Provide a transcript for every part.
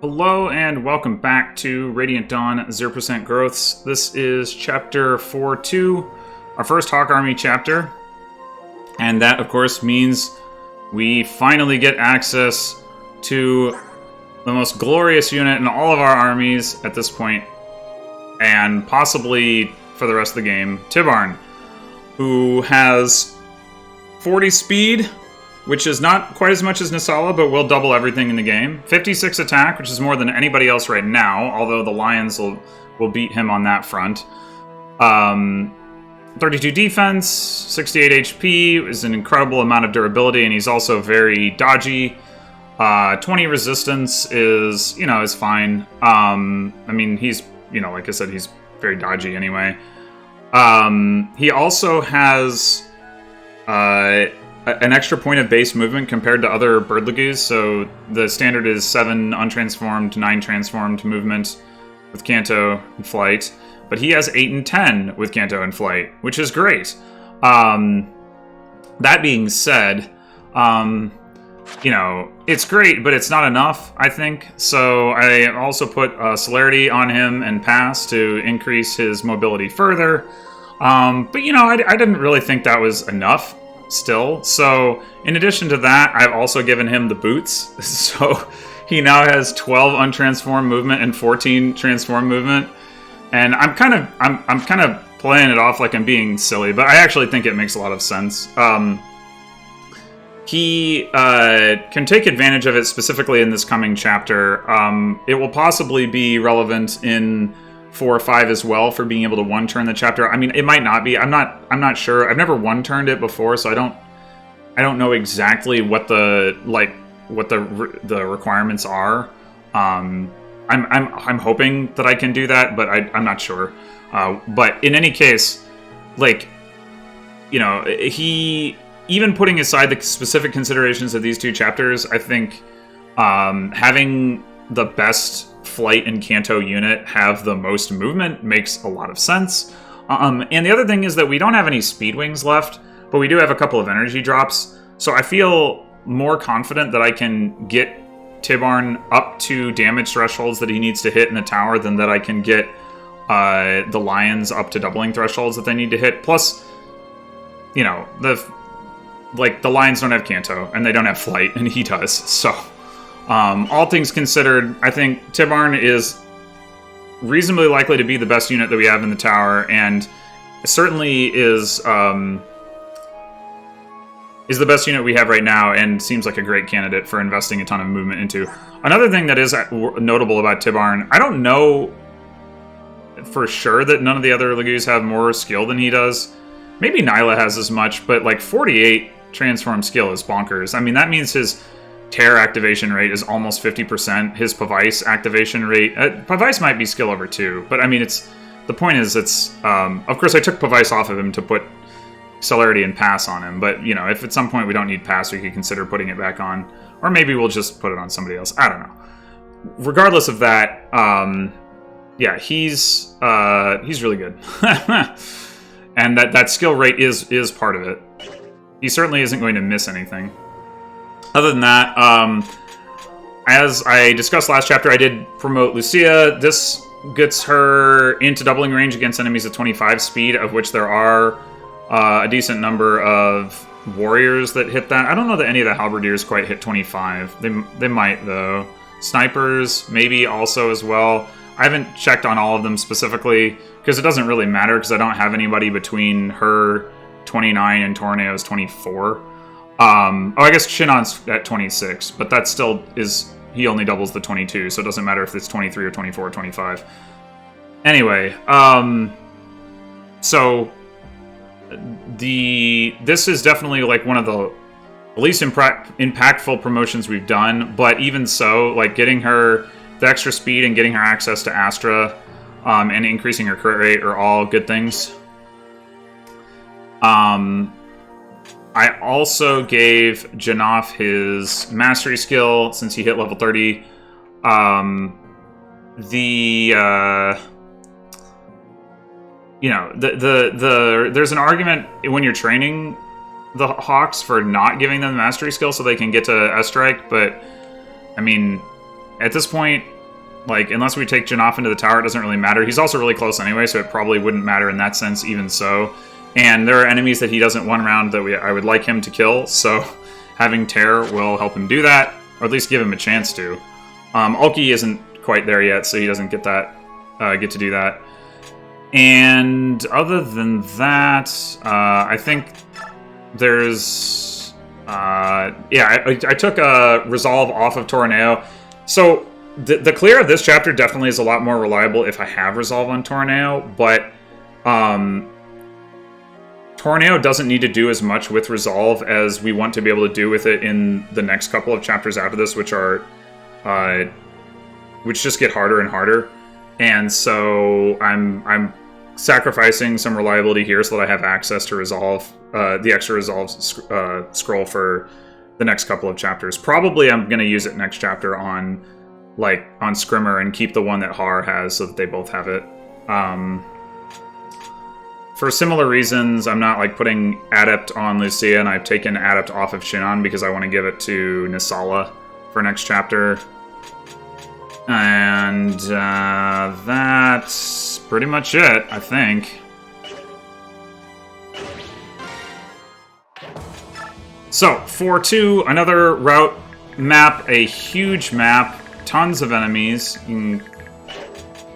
Hello and welcome back to Radiant Dawn 0% Growths. This is Chapter 4-2, our first Hawk Army chapter. And that, of course, means we finally get access to the most glorious unit in all of our armies at this point, and possibly for the rest of the game, Tibarn, who has 40 speed, which is not quite as much as Nisala, but will double everything in the game. 56 attack, which is more than anybody else right now, although the Lions will beat him on that front. 32 defense, 68 HP, is an incredible amount of durability, and he's also very dodgy. 20 resistance is fine. I mean, he's, like I said, he's very dodgy anyway. He also has an extra point of base movement compared to other bird lagoos. So the standard is 7 untransformed, 9 transformed movement with Canto and Flight. But he has 8 and 10 with Canto and Flight, which is great. That being said, it's great, but it's not enough, I think. So I also put Celerity on him and Pass to increase his mobility further. But I didn't really think that was enough still. So in addition to that, I've also given him the boots. So he now has 12 untransformed movement and 14 transformed movement. And I'm kind of playing it off like I'm being silly, but I actually think it makes a lot of sense. He can take advantage of it specifically in this coming chapter. It will possibly be relevant in 4 or 5 as well for being able to one-turn the chapter. I mean, it might not be. I'm not sure. I've never one-turned it before, so I don't know exactly what the requirements are. I'm hoping that I can do that, but I'm not sure. But in any case, he, even putting aside the specific considerations of these 2 chapters, I think having the best Flight and Canto unit have the most movement makes a lot of sense. And the other thing is that we don't have any speed wings left, but we do have a couple of energy drops. So I feel more confident that I can get Tibarn up to damage thresholds that he needs to hit in the tower than that I can get the Lions up to doubling thresholds that they need to hit. Plus, the Lions don't have Canto and they don't have Flight, and he does. So all things considered, I think Tibarn is reasonably likely to be the best unit that we have in the tower, and certainly is the best unit we have right now, and seems like a great candidate for investing a ton of movement into. Another thing that is notable about Tibarn, I don't know for sure that none of the other Lagoos have more skill than he does. Maybe Nyla has as much, but 48 transform skill is bonkers. I mean, that means his Terror activation rate is almost 50%. His Pavice activation rate... Pavice might be skill over 2, but I mean, the point is, of course, I took Pavice off of him to put Celerity and Pass on him, but, if at some point we don't need Pass, we could consider putting it back on. Or maybe we'll just put it on somebody else. I don't know. Regardless of that, yeah, he's really good. And that skill rate is part of it. He certainly isn't going to miss anything. Other than that, as I discussed last chapter, I did promote Lucia. This gets her into doubling range against enemies at 25 speed, of which there are a decent number of warriors that hit that. I don't know that any of the halberdiers quite hit 25. They might, though. Snipers, maybe also as well. I haven't checked on all of them specifically, because it doesn't really matter, because I don't have anybody between her 29 and Tornado's 24. I guess Shinnon's at 26, but that still is... He only doubles the 22, so it doesn't matter if it's 23 or 24 or 25. Anyway, so... This is definitely, one of the least impactful promotions we've done, but even so, getting her the extra speed and getting her access to Astra, and increasing her crit rate are all good things. I also gave Janaf his mastery skill since he hit level 30. There's an argument when you're training the Hawks for not giving them the mastery skill so they can get to S-Strike, but I mean, at this point, like, unless we take Janov into the tower, it doesn't really matter. He's also really close anyway, so it probably wouldn't matter in that sense, even so. And there are enemies that he doesn't one round that I would like him to kill, so having Tear will help him do that, or at least give him a chance to. Ulki isn't quite there yet, so he doesn't get to do that. And other than that, I think there's... I took a Resolve off of Torneo. So the clear of this chapter definitely is a lot more reliable if I have Resolve on Torneo, but Torneo doesn't need to do as much with Resolve as we want to be able to do with it in the next couple of chapters after this, which just get harder and harder. And so I'm sacrificing some reliability here so that I have access to Resolve, the extra Resolve scroll for the next couple of chapters. Probably I'm going to use it next chapter on Scrimmer and keep the one that Har has so that they both have it. For similar reasons, I'm not putting Adept on Lucia, and I've taken Adept off of Shinon because I want to give it to Nisala for next chapter. And that's pretty much it, I think. So, 4-2, another route map, a huge map, tons of enemies. You can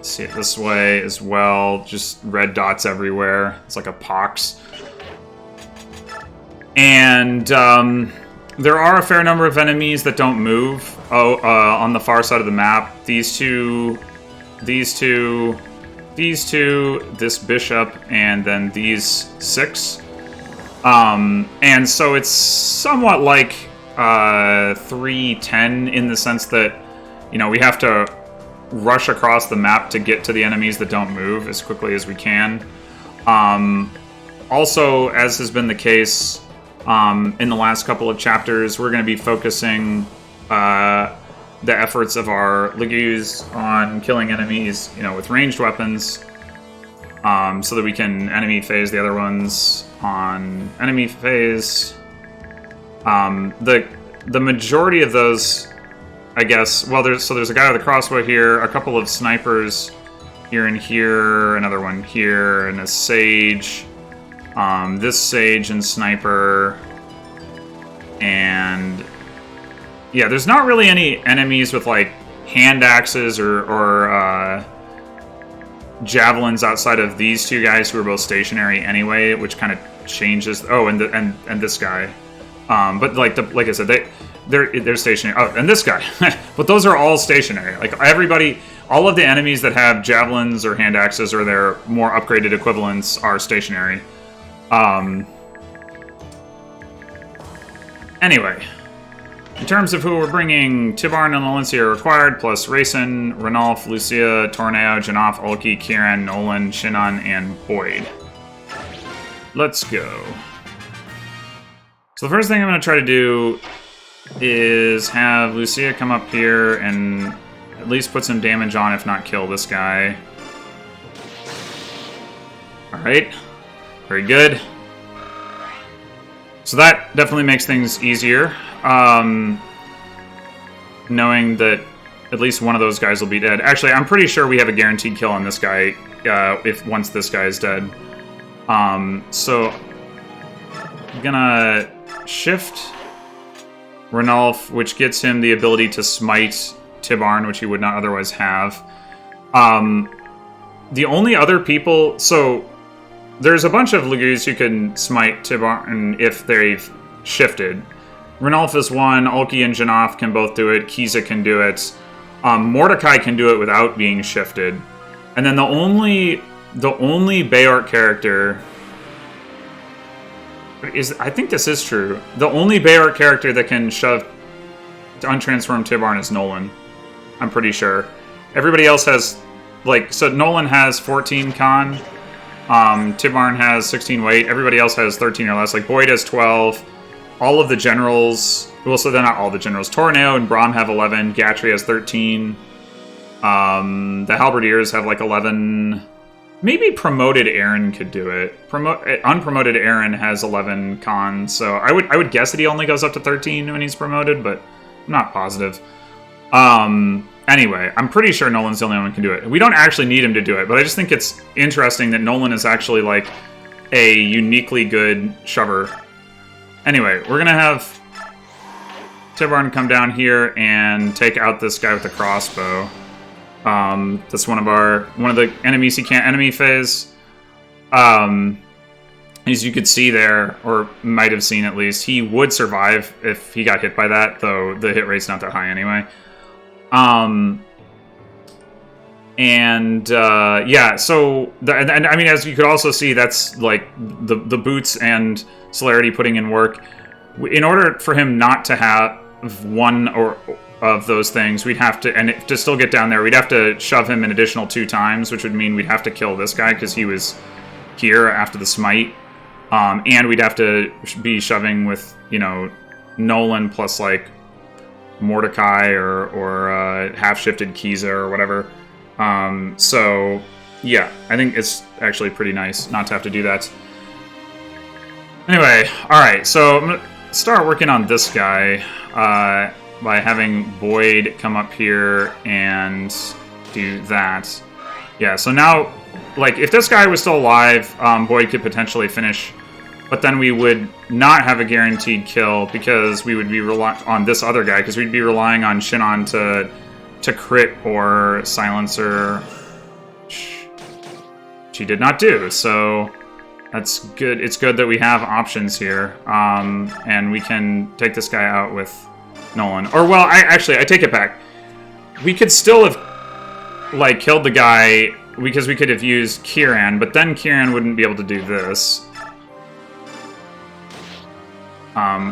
see it this way as well, just red dots everywhere. It's like a pox. And there are a fair number of enemies that don't move on the far side of the map. These two, this bishop, and then these 6. And so it's somewhat like 3-10 in the sense that, we have to rush across the map to get to the enemies that don't move as quickly as we can. Also, as has been the case in the last couple of chapters, we're going to be focusing the efforts of our Legus on killing enemies, with ranged weapons, so that we can enemy phase the other ones on enemy phase. The majority of those, I guess, well, there's a guy with a crossbow here, a couple of snipers here and here, another one here, and a sage. This sage and sniper. And yeah, there's not really any enemies with hand axes or javelins outside of these two guys who are both stationary anyway, which kind of changes. Oh, and this guy. But like I said, they're stationary. Oh, and this guy. But those are all stationary. All of the enemies that have javelins or hand axes or their more upgraded equivalents are stationary. Anyway, in terms of who we're bringing, Tibarn and Valencia are required, plus Rayson, Ranulf, Lucia, Torneo, Janov, Ulki, Kieran, Nolan, Shinon, and Boyd. Let's go. So the first thing I'm going to try to do is have Lucia come up here and at least put some damage on, if not kill this guy. Alright. Very good. So that definitely makes things easier. Knowing that at least one of those guys will be dead. Actually, I'm pretty sure we have a guaranteed kill on this guy once this guy is dead. So I'm gonna shift Ranulf, which gets him the ability to smite Tibarn, which he would not otherwise have. The only other people... So there's a bunch of Legus who can smite Tibarn if they've shifted. Ranulf is one, Ulki and Janov can both do it, Kiza can do it. Mordecai can do it without being shifted. And then the only Bayark character... I think this is true. The only Bayark character that can shove to untransform Tibarn is Nolan. I'm pretty sure. Everybody else has... So Nolan has 14 con. Tibarn has 16 weight. Everybody else has 13 or less. Boyd has 12. All of the generals... Well, so they're not all the generals. Torneo and Brahm have 11. Gatry has 13. The Halberdiers have 11... Maybe promoted Aaron could do it. Unpromoted Aaron has 11 con, so I would guess that he only goes up to 13 when he's promoted, but I'm not positive. Anyway, I'm pretty sure Nolan's the only one who can do it. We don't actually need him to do it, but I just think it's interesting that Nolan is actually, like, a uniquely good shover. Anyway, we're gonna have Tibarn come down here and take out this guy with the crossbow. That's one of the enemies he can't enemy phase. As you could see there, or might have seen at least, he would survive if he got hit by that, though the hit rate's not that high anyway. Yeah, so, and I mean, as you could also see, that's, like, the boots and celerity putting in work. In order for him not to have one or of those things, we'd have to, and to still get down there, we'd have to shove him an additional 2 times, which would mean we'd have to kill this guy, because he was here after the smite. And we'd have to be shoving with, you know, Nolan plus, like, Mordecai or half-shifted Kiza or whatever. So, yeah, I think it's actually pretty nice not to have to do that. Anyway, alright, so I'm going to start working on this guy by having Boyd come up here and do that. Yeah, so now, like, if this guy was still alive, Boyd could potentially finish, but then we would not have a guaranteed kill because we would be relying on this other guy, because we'd be relying on Shinon to crit or silencer. She did not do, so that's good. It's good that we have options here, and we can take this guy out with Nolan. Or, well, I take it back. We could still have, like, killed the guy because we could have used Kieran, but then Kieran wouldn't be able to do this.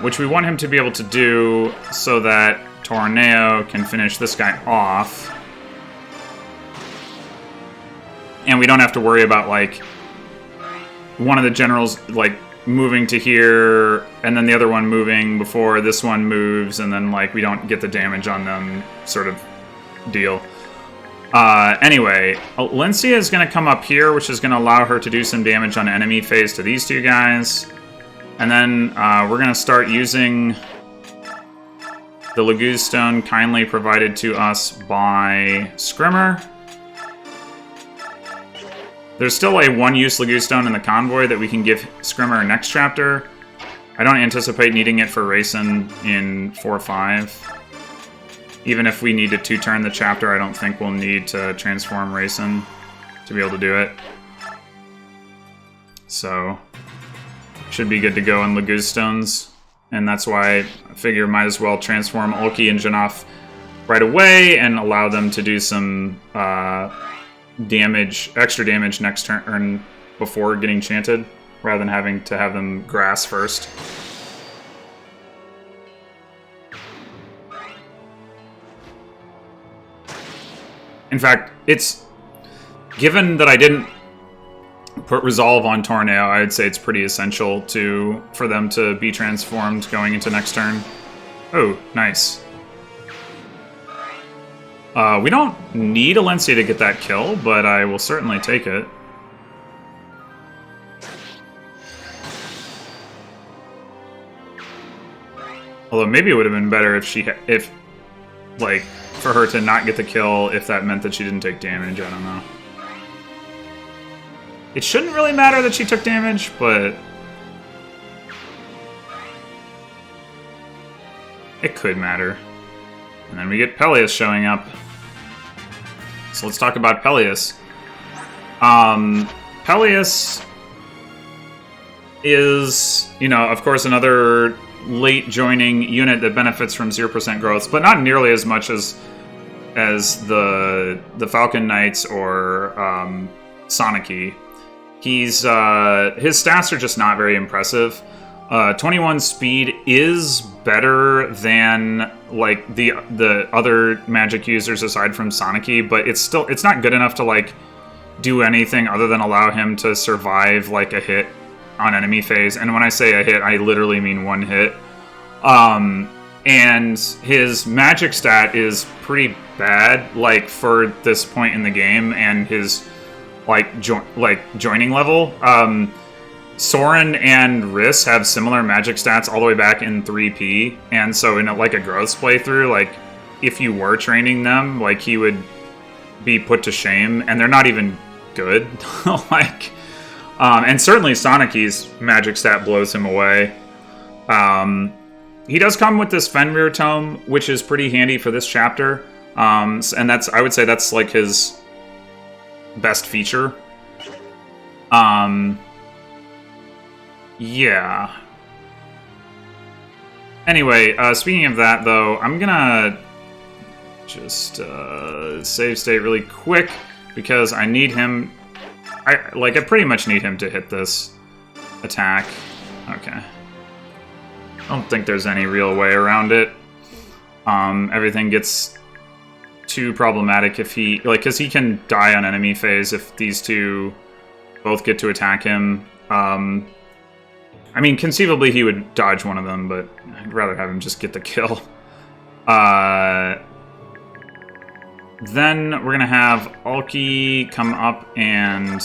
Which we want him to be able to do so that Torneo can finish this guy off. And we don't have to worry about, like, one of the generals, like, moving to here, and then the other one moving before this one moves, and then, like, we don't get the damage on them sort of deal. Anyway, Lencia is going to come up here, which is going to allow her to do some damage on enemy phase to these 2 guys. And then we're going to start using the Laguz Stone kindly provided to us by Scrimmer. There's still a 1-use Laguz Stone in the convoy that we can give Scrimmer next chapter. I don't anticipate needing it for Racing in 4-5. Even if we need to 2-turn the chapter, I don't think we'll need to transform Racing to be able to do it. So, should be good to go on Laguz Stones. And that's why I figure might as well transform Ulki and Janaf right away and allow them to do some extra damage next turn before getting chanted, rather than having to have them grass first. In fact, it's given that I didn't put resolve on Torneo, I'd say it's pretty essential for them to be transformed going into next turn. Oh, nice. We don't need Alencia to get that kill, but I will certainly take it. Although maybe it would have been better if like, for her to not get the kill if that meant that she didn't take damage. I don't know. It shouldn't really matter that she took damage, but it could matter. And then we get Peleus showing up. So let's talk about Peleus. Peleus is, you know, of course, another late joining unit that benefits from 0% growth, but not nearly as much as the Falcon Knights or Sonicy. His stats are just not very impressive. 21 speed is better than like the other magic users aside from Sonicy, but it's not good enough to like do anything other than allow him to survive like a hit on enemy phase. And when I say a hit, I literally mean one hit. And his magic stat is pretty bad, like for this point in the game, and his joining level. Soren and Riss have similar magic stats all the way back in 3P, and so in a growth playthrough, like if you were training them, like, he would be put to shame, and they're not even good. Like, and certainly Sonicy's magic stat blows him away. He does come with this Fenrir tome, which is pretty handy for this chapter. And that's, I would say that's like his best feature. Yeah. Anyway, speaking of that, though, I'm gonna just save state really quick because I need him. I pretty much need him to hit this attack. Okay. I don't think there's any real way around it. Everything gets too problematic if he, like, because he can die on enemy phase if these two both get to attack him. I mean, conceivably he would dodge one of them, but I'd rather have him just get the kill. Then we're gonna have Alki come up and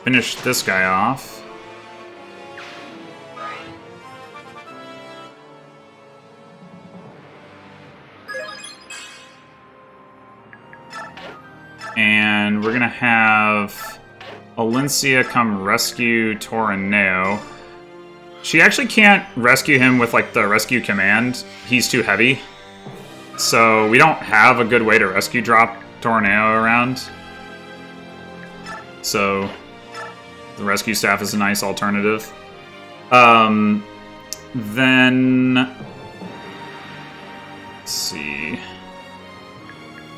finish this guy off. And we're gonna have Alencia come rescue Torineo. She actually can't rescue him with, like, the rescue command. He's too heavy. So we don't have a good way to rescue drop Torineo around. So the rescue staff is a nice alternative. Then let's see.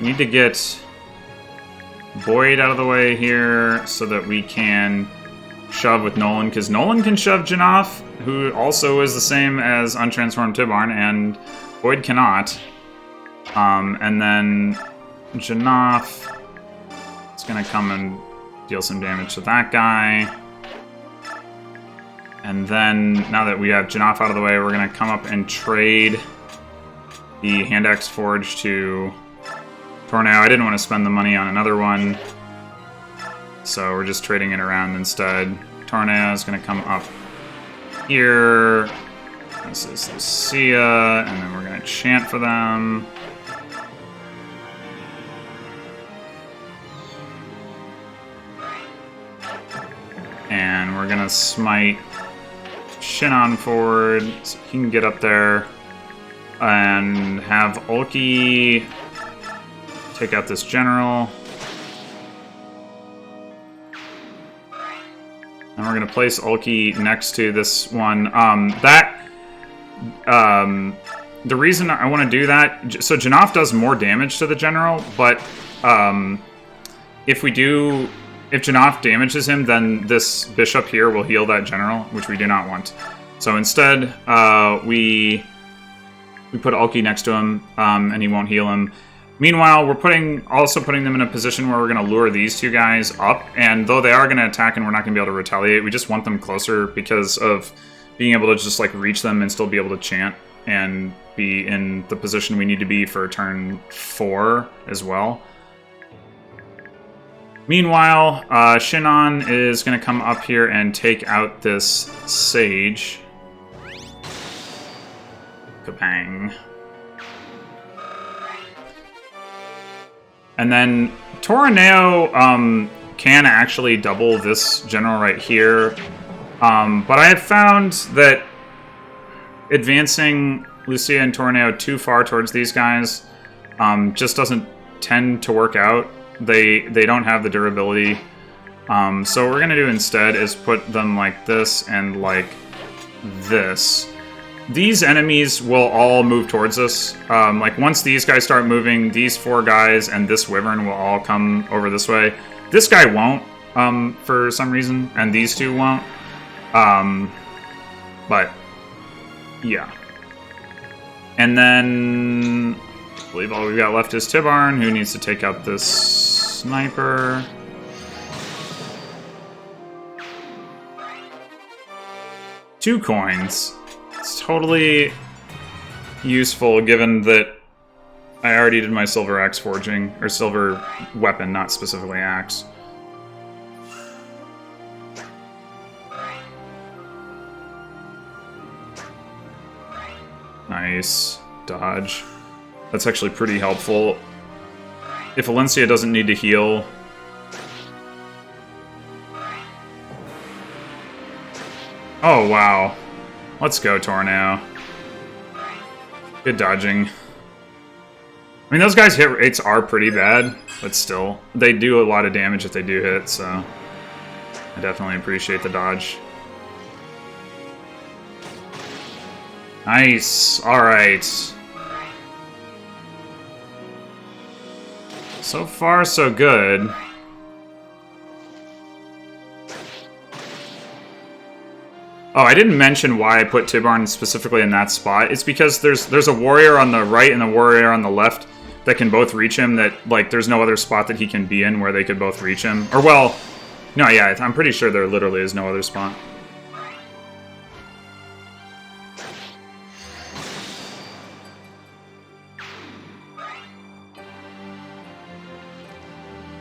We need to get Boyd out of the way here so that we can shove with Nolan, because Nolan can shove Janaf, who also is the same as Untransformed Tibarn, and Boyd cannot. And then Janaf is going to come and deal some damage to that guy. And then, now that we have Janaf out of the way, we're going to come up and trade the Hand Axe Forge to Torineo. I didn't want to spend the money on another one, so we're just trading it around instead. Torineo is going to come up here. This is Lucia, and then we're going to chant for them. And we're going to smite Shinon forward so he can get up there. And have Ulki take out this general. And we're going to place Ulki next to this one. The reason I want to do that... So Janaf does more damage to the general, but if Janaf damages him, then this bishop here will heal that general, which we do not want. So instead, we put Ulki next to him, and he won't heal him. Meanwhile, we're also putting them in a position where we're going to lure these two guys up, and though they are going to attack and we're not going to be able to retaliate, we just want them closer because of being able to just, like, reach them and still be able to chant and be in the position we need to be for turn 4 as well. Meanwhile, Shinon is going to come up here and take out this Sage. Kapang. And then Torineo can actually double this general right here. But I have found that advancing Lucia and Torineo too far towards these guys just doesn't tend to work out. They don't have the durability. So what we're going to do instead is put them like this and like this. These enemies will all move towards us. Like, once these guys start moving, these 4 guys and this wyvern will all come over this way. This guy won't, for some reason, and these 2 won't. But, yeah. And then, I believe all we've got left is Tibarn, who needs to take out this sniper. Two coins. It's totally useful given that I already did my silver axe forging, or silver weapon, not specifically axe. Nice. Dodge. That's actually pretty helpful. If Valencia doesn't need to heal... Oh, wow. Let's go, Tornado. Good dodging. I mean, those guys' hit rates are pretty bad, but still. They do a lot of damage if they do hit, so... I definitely appreciate the dodge. Nice! Alright. So far, so good. Oh, I didn't mention why I put Tibarn specifically in that spot. It's because there's a warrior on the right and a warrior on the left that can both reach him. That, like, there's no other spot that he can be in where they could both reach him. Or, well, no, yeah, I'm pretty sure there literally is no other spot.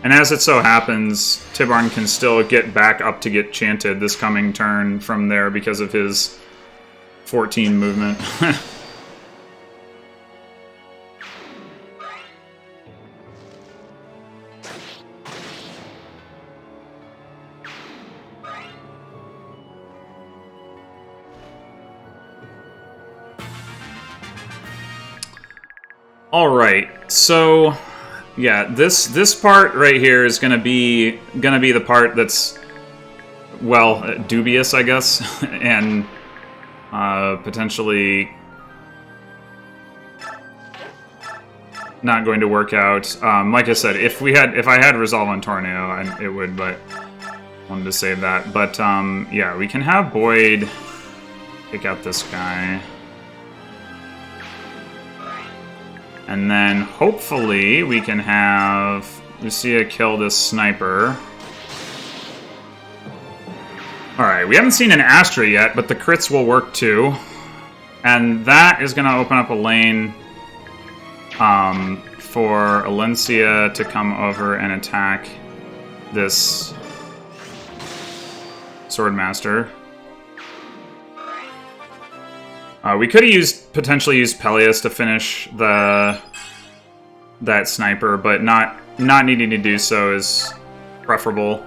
And as it so happens, Tibarn can still get back up to get chanted this coming turn from there because of his 14 movement. All right, so yeah, this part right here is gonna be the part that's, well, dubious, I guess, and potentially not going to work out. Like I said, if I had Resolve on Tornado, it would, but wanted to save that. But yeah, we can have Boyd take out this guy. And then, hopefully, we can have Lucia kill this sniper. Alright, we haven't seen an Astra yet, but the crits will work too. And that is going to open up a lane for Alencia to come over and attack this Swordmaster. We could have potentially used Peleus to finish that sniper, but not needing to do so is preferable.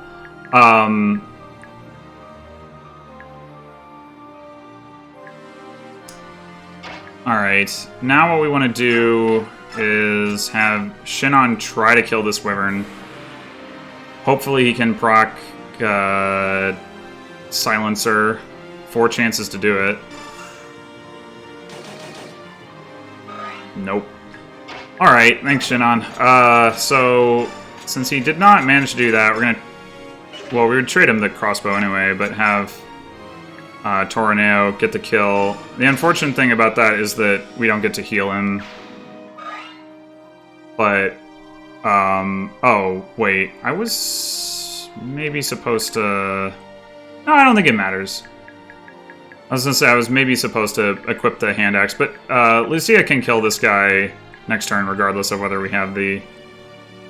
Alright, now what we want to do is have Shinon try to kill this Wyvern. Hopefully he can proc Silencer. 4 chances to do it. Nope. Alright, thanks, Shinon. So, since he did not manage to do that, we're gonna... Well, we would trade him the crossbow anyway, but have Tornado get the kill. The unfortunate thing about that is that we don't get to heal him. But, oh, wait. I was maybe supposed to... No, I don't think it matters. I was gonna say I was maybe supposed to equip the hand axe, but Lucia can kill this guy next turn regardless of whether we have the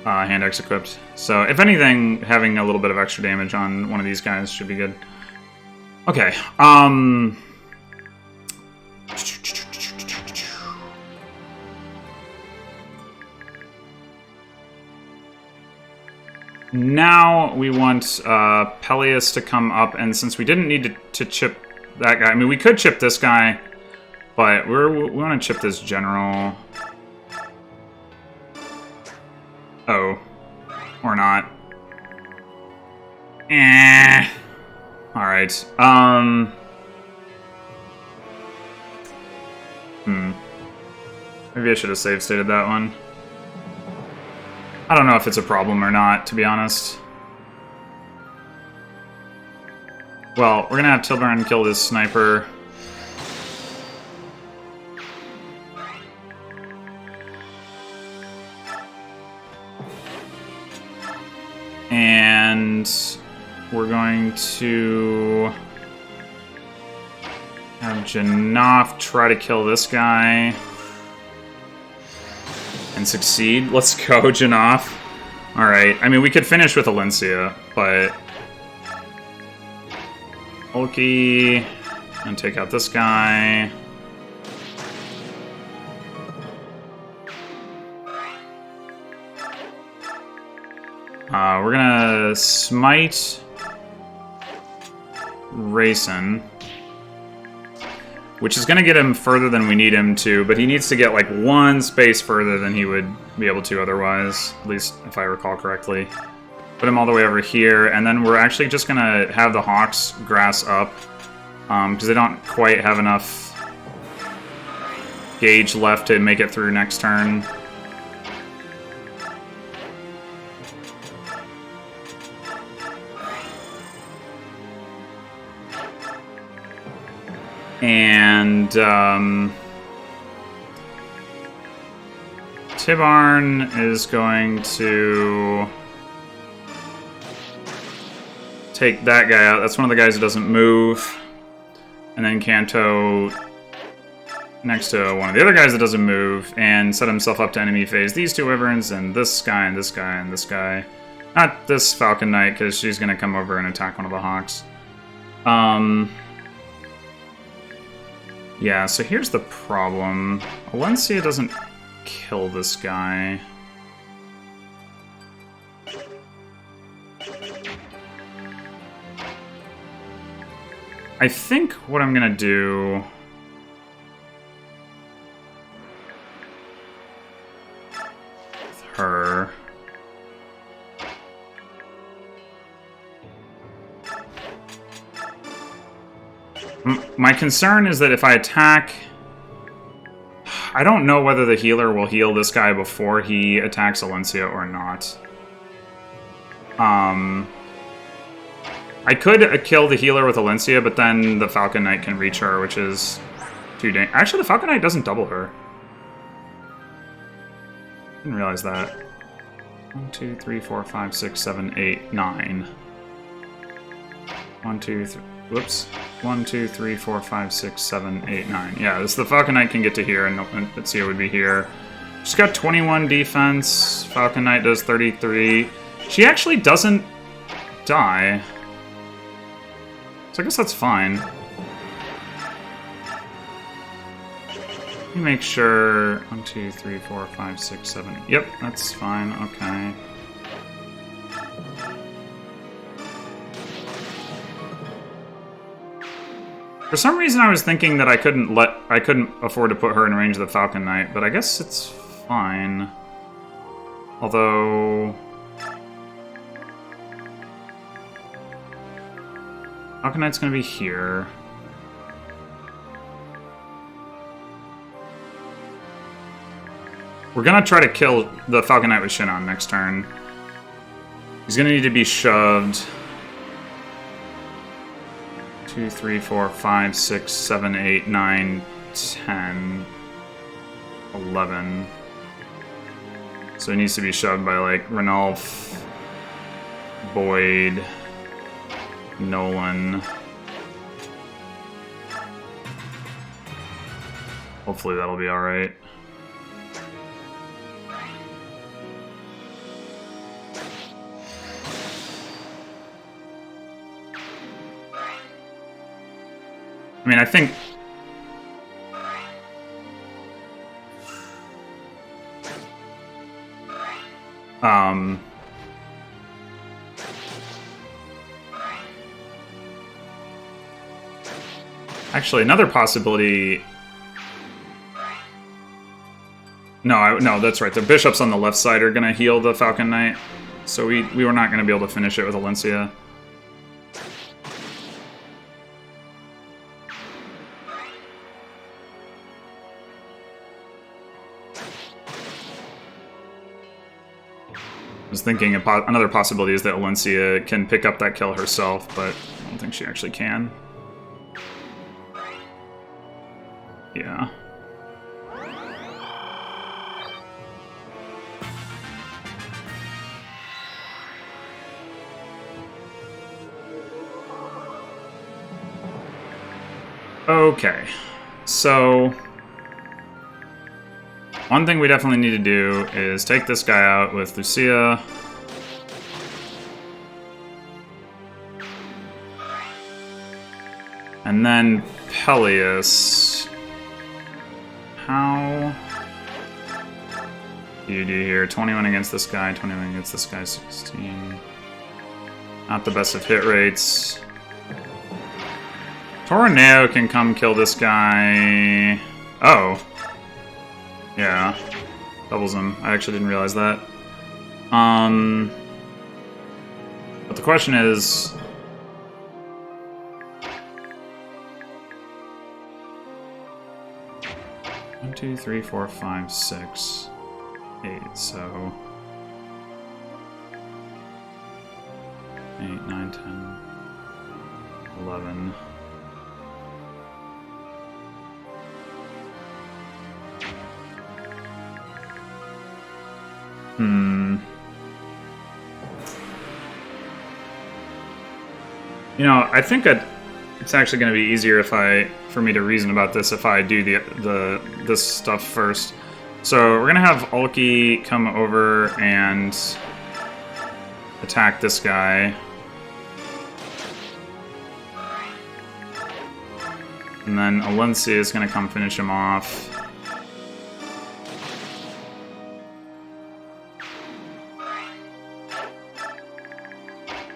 hand axe equipped. So if anything, having a little bit of extra damage on one of these guys should be good. Okay, now we want Peleus to come up, and since we didn't need to chip that guy, I mean, we could chip this guy, but we want to chip this general. Oh. Or not. Eh. Alright. Maybe I should have save stated that one. I don't know if it's a problem or not, to be honest. Well, we're gonna have Tibarn kill this sniper. And we're going to have Janaf try to kill this guy. And succeed. Let's go, Janaf. Alright, I mean, we could finish with Alencia, but... Ulki, and take out this guy. We're gonna smite Rayson, which is gonna get him further than we need him to, but he needs to get like one space further than he would be able to otherwise, at least if I recall correctly. Put him all the way over here, and then we're actually just gonna have the Hawks grass up, because they don't quite have enough gauge left to make it through next turn. And Tibarn is going to take that guy out. That's one of the guys who doesn't move. And then Kanto next to one of the other guys that doesn't move and set himself up to enemy phase these two wyverns and this guy and this guy and this guy. Not this Falcon Knight, because she's going to come over and attack one of the Hawks. Yeah, so here's the problem. Alencia doesn't kill this guy. I think what I'm gonna do... with her... My concern is that if I attack... I don't know whether the healer will heal this guy before he attacks Alencia or not. I could kill the healer with Alencia, but then the Falcon Knight can reach her, which is too dangerous. Actually, the Falcon Knight doesn't double her. Didn't realize that. 1, 2, 3, 4, 5, 6, 7, 8, 9. 1, 2, 3... Whoops. 1, 2, 3, 4, 5, 6, 7, 8, 9. Yeah, the Falcon Knight can get to here, and Alencia would be here. She's got 21 defense. Falcon Knight does 33. She actually doesn't die. So I guess that's fine. Let me make sure... 1, 2, 3, 4, 5, 6, 7... Yep, that's fine. Okay. For some reason I was thinking that I couldn't afford to put her in range of the Falcon Knight, but I guess it's fine. Although... Falcon Knight's gonna be here. We're gonna try to kill the Falcon Knight with Shinon next turn. He's gonna need to be shoved. 2, 3, 4, 5, 6, 7, 8, 9, 10, 11. So he needs to be shoved by, like, Ranulf, Boyd, Nolan. Hopefully that'll be alright. I mean, I think... Actually, another possibility... No, that's right. The bishops on the left side are going to heal the Falcon Knight. So we were not going to be able to finish it with Alencia. I was thinking another possibility is that Alencia can pick up that kill herself, but I don't think she actually can. Yeah. Okay, so one thing we definitely need to do is take this guy out with Lucia. And then Peleus. How... you do here? 21 against this guy, 21 against this guy, 16. Not the best of hit rates. Tornado can come kill this guy. Oh. Yeah. Doubles him. I actually didn't realize that. But the question is... One, two, three, four, five, 6, 8, so... 8, 9, 10, 11... You know, I think it's actually going to be easier for me to reason about this if I do this stuff first. So we're going to have Ulki come over and attack this guy. And then Alencia is going to come finish him off.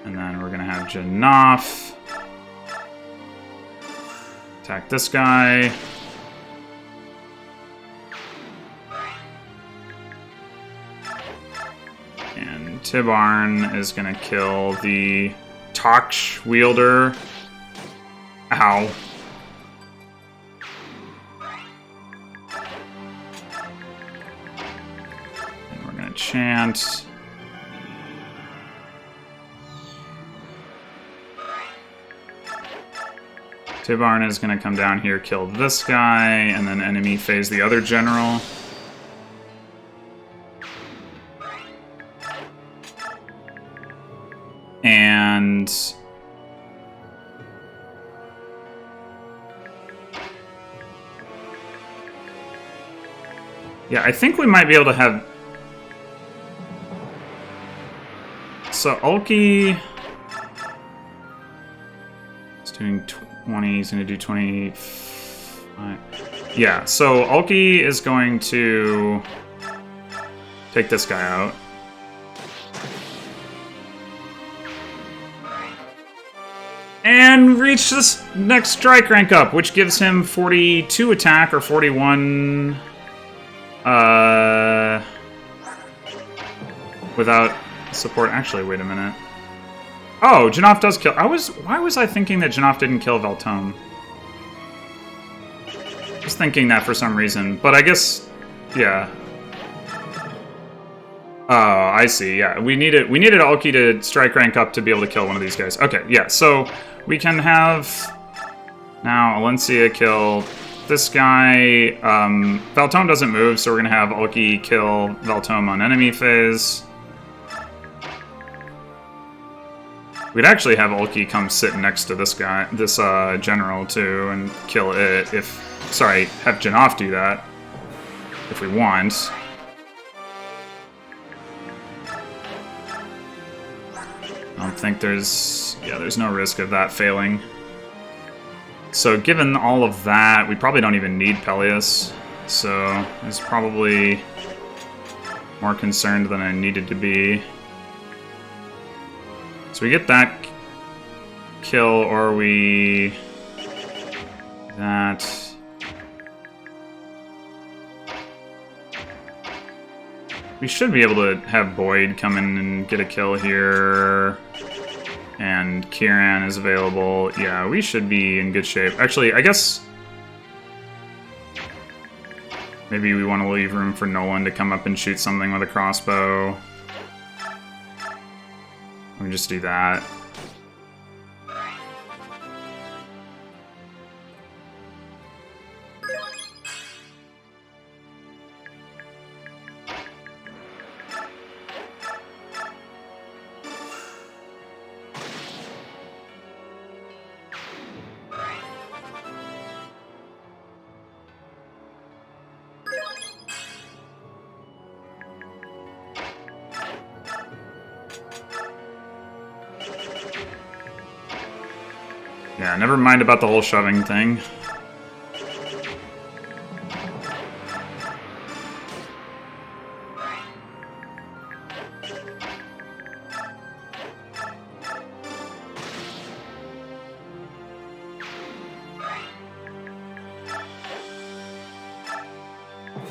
And then we're gonna have Janaf attack this guy. And Tibarn is gonna kill the Toksh wielder. Ow. And we're gonna chant. Tibarn is going to come down here, kill this guy, and then enemy phase the other general. And... yeah, I think we might be able to have... So, Ulki... is doing 20, he's going to do 25. Yeah, so Ulki is going to take this guy out. And reach this next strike rank up, which gives him 42 attack or 41 without support. Actually, wait a minute. Oh, Janaf does kill. Why was I thinking that Janaf didn't kill Veltome? I was thinking that for some reason, but I guess, yeah. Oh, I see. Yeah, we needed Ulki to strike rank up to be able to kill one of these guys. Okay, yeah. So we can have now Alencia kill this guy. Veltome doesn't move, so we're gonna have Ulki kill Veltome on enemy phase. We'd actually have Ulki come sit next to this guy, this general too, and kill it sorry, have Janaf do that, if we want. I don't think there's no risk of that failing. So given all of that, we probably don't even need Peleus, so I was probably more concerned than I needed to be. So we get that kill, or we... that... We should be able to have Boyd come in and get a kill here. And Kiran is available. Yeah, we should be in good shape. Actually, I guess... maybe we want to leave room for Nolan to come up and shoot something with a crossbow. We just do that. Yeah, never mind about the whole shoving thing.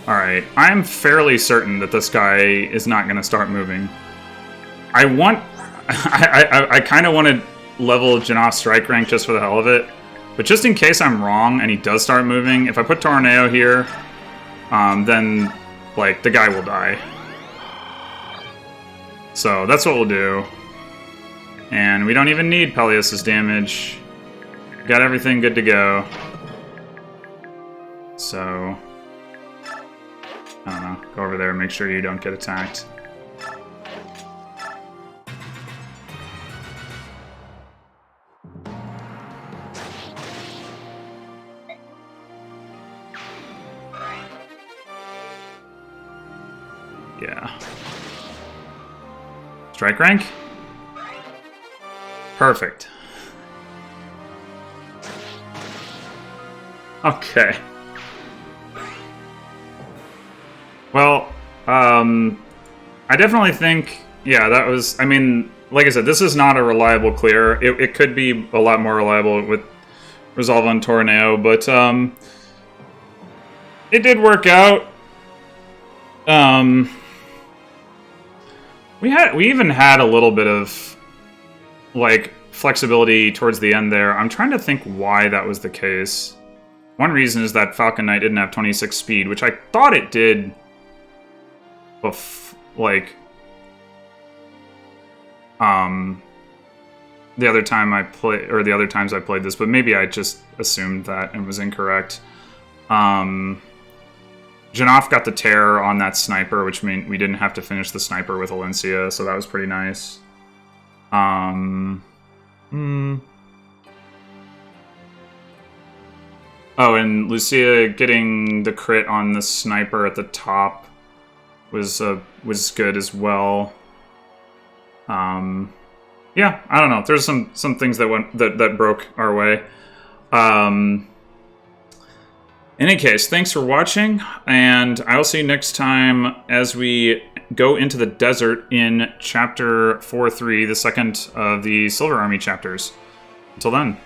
Alright, I'm fairly certain that this guy is not going to start moving. I kind of want to level Jannoff's strike rank just for the hell of it. But just in case I'm wrong and he does start moving, if I put Tornado here, then, like, the guy will die. So that's what we'll do. And we don't even need Peleus' damage. Got everything good to go. So, I don't know. Go over there and make sure you don't get attacked. Yeah. Strike rank? Perfect. Okay. Well, I definitely think, yeah, that was, I mean, like I said, this is not a reliable clear. It could be a lot more reliable with Resolve on Tornado, but, it did work out. We even had a little bit of, like, flexibility towards the end there. I'm trying to think why that was the case. One reason is that Falcon Knight didn't have 26 speed, which I thought it did, like, the other time I played, or the other times I played this, but maybe I just assumed that and was incorrect. Jannoff got the tear on that sniper, which meant we didn't have to finish the sniper with Alencia, so that was pretty nice. Oh, and Lucia getting the crit on the sniper at the top was good as well. Yeah, I don't know. There's some things that broke our way. In any case, thanks for watching, and I'll see you next time as we go into the desert in Chapter 4-3, the second of the Silver Army chapters. Until then.